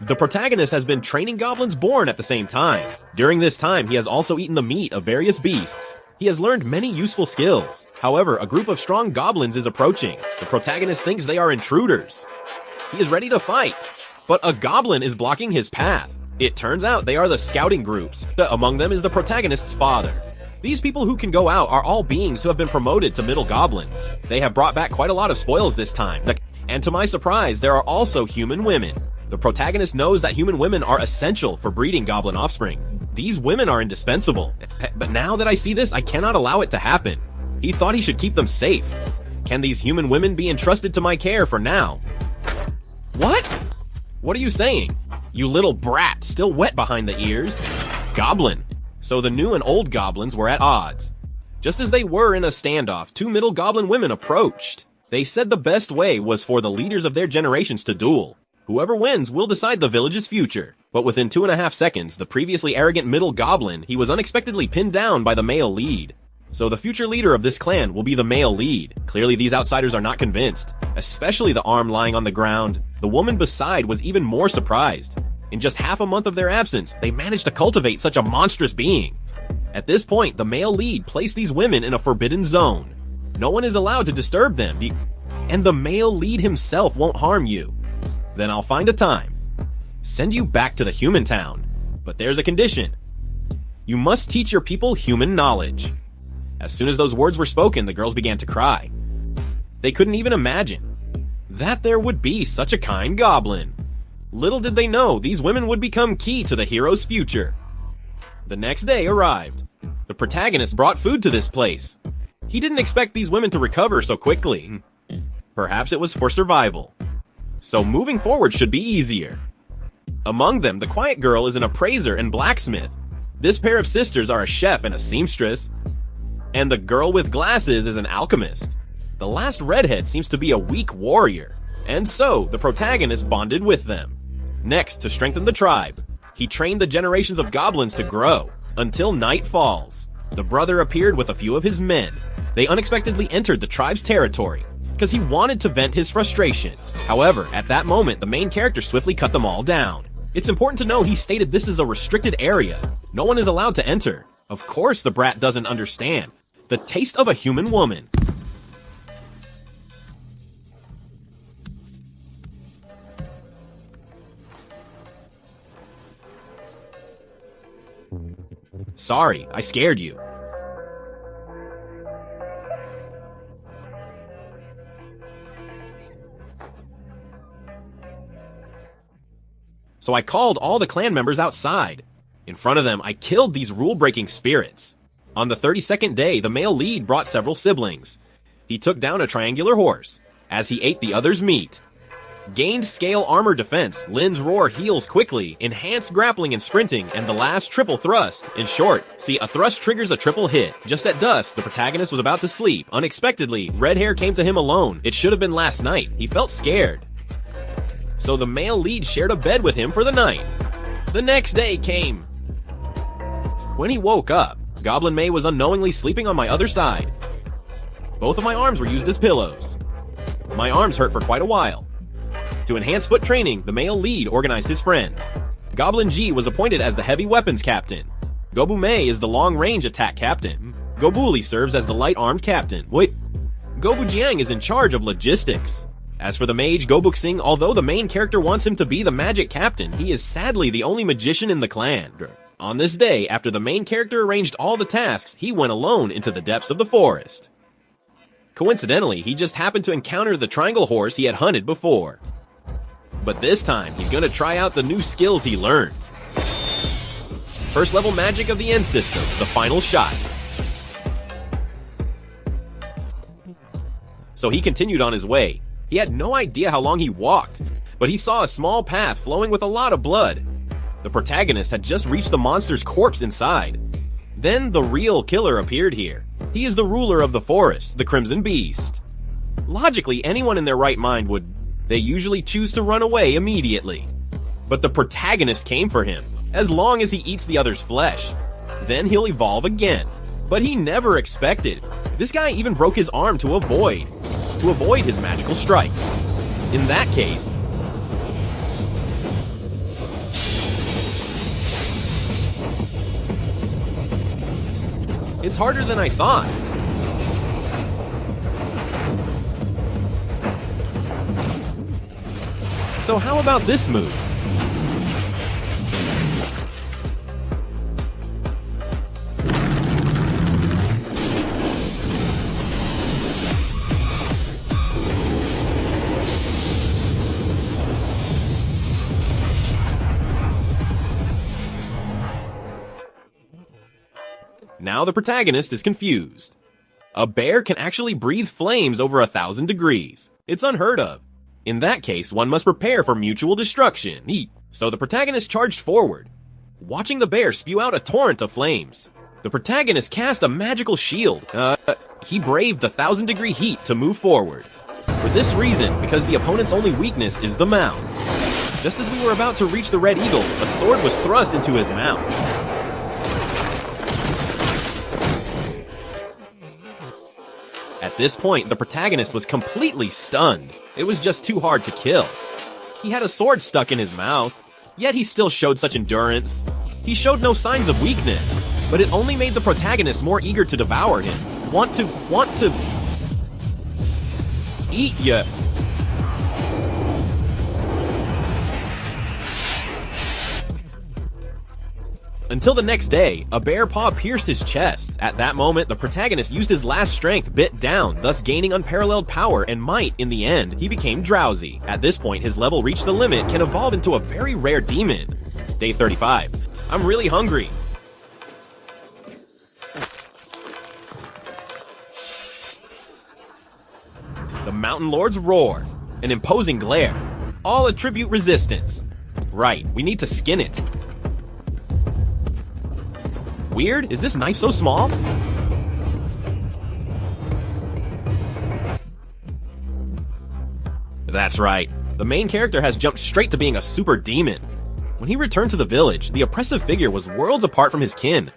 The protagonist has been training goblins born at the same time. During this time, he has also eaten the meat of various beasts. He has learned many useful skills. However, a group of strong goblins is approaching. The protagonist thinks they are intruders. He is ready to fight, but a goblin is blocking his path. It turns out they are the scouting groups. Among them is the protagonist's father. These people who can go out are all beings who have been promoted to middle goblins. They have brought back quite a lot of spoils this time. And to my surprise, there are also human women. The protagonist knows that human women are essential for breeding goblin offspring. These women are indispensable. But now that I see this, I cannot allow it to happen. He thought he should keep them safe. Can these human women be entrusted to my care for now? What? What are you saying? You little brat, still wet behind the ears. Goblin. So the new and old goblins were at odds. Just as they were in a standoff, two middle goblin women approached. They said the best way was for the leaders of their generations to duel. Whoever wins will decide the village's future. But within 2.5 seconds, the previously arrogant middle goblin, he was unexpectedly pinned down by the male lead. So the future leader of this clan will be the male lead. Clearly these outsiders are not convinced, especially the arm lying on the ground. The woman beside was even more surprised. In just half a month of their absence, they managed to cultivate such a monstrous being. At this point, the male lead placed these women in a forbidden zone. No one is allowed to disturb them, and the male lead himself won't harm you. Then I'll find a time. Send you back to the human town. But there's a condition. You must teach your people human knowledge. As soon as those words were spoken, the girls began to cry. They couldn't even imagine that there would be such a kind goblin. Little did they know these women would become key to the hero's future. The next day arrived. The protagonist brought food to this place. He didn't expect these women to recover so quickly. Perhaps it was for survival. So moving forward should be easier. Among them, the quiet girl is an appraiser and blacksmith. This pair of sisters are a chef and a seamstress. And the girl with glasses is an alchemist. The last redhead seems to be a weak warrior. And so, the protagonist bonded with them. Next, to strengthen the tribe, he trained the generations of goblins to grow, until night falls. The brother appeared with a few of his men. They unexpectedly entered the tribe's territory, because he wanted to vent his frustration. However, at that moment, the main character swiftly cut them all down. It's important to know he stated this is a restricted area. No one is allowed to enter. Of course the brat doesn't understand. The taste of a human woman. Sorry, I scared you. So I called all the clan members outside. In front of them, I killed these rule-breaking spirits. On the 32nd day, the male lead brought several siblings. He took down a triangular horse, as he ate the other's meat. Gained scale armor defense, Lynn's roar heals quickly, enhanced grappling and sprinting, and the last triple thrust. In short, see, a thrust triggers a triple hit. Just at dusk, the protagonist was about to sleep. Unexpectedly, red hair came to him alone. It should have been last night. He felt scared. So the male lead shared a bed with him for the night. The next day came. When he woke up, Goblin May was unknowingly sleeping on my other side. Both of my arms were used as pillows. My arms hurt for quite a while. To enhance foot training, the male lead organized his friends. Goblin G was appointed as the heavy weapons captain. Gobu May is the long-range attack captain. Gobu Li serves as the light-armed captain. Gobu Jiang is in charge of logistics. As for the mage, Gobuk Singh, although the main character wants him to be the magic captain, he is sadly the only magician in the clan. On this day, after the main character arranged all the tasks, he went alone into the depths of the forest. Coincidentally, he just happened to encounter the triangle horse he had hunted before. But this time, he's gonna try out the new skills he learned. First level magic of the end system, the final shot. So he continued on his way. He had no idea how long he walked, but he saw a small path flowing with a lot of blood. The protagonist had just reached the monster's corpse inside. Then the real killer appeared here. He is the ruler of the forest, the Crimson Beast. Logically, anyone in their right mind would... They usually choose to run away immediately. But the protagonist came for him, as long as he eats the other's flesh. Then he'll evolve again. But he never expected. This guy even broke his arm to avoid his magical strike. In that case, It's harder than I thought. So how about this move? Now the protagonist is confused. A bear can actually breathe flames over 1,000 degrees. It's unheard of. In that case, one must prepare for mutual destruction. So the protagonist charged forward, watching the bear spew out a torrent of flames. The protagonist cast a magical shield. He braved the 1,000-degree heat to move forward. For this reason, because the opponent's only weakness is the mouth. Just as we were about to reach the Red Eagle, a sword was thrust into his mouth. At this point, the protagonist was completely stunned. It was just too hard to kill. He had a sword stuck in his mouth, yet he still showed such endurance. He showed no signs of weakness, but it only made the protagonist more eager to devour him. Want to eat ya. Until the next day, a bear paw pierced his chest. At that moment, the protagonist used his last strength bit down, thus gaining unparalleled power and might. In the end, he became drowsy. At this point, his level reached the limit, can evolve into a very rare demon. Day 35. I'm really hungry. The Mountain Lord's roar. An imposing glare. All attribute resistance. Right, we need to skin it. Weird? Is this knife so small? That's right. The main character has jumped straight to being a super demon. When he returned to the village, the oppressive figure was worlds apart from his kin.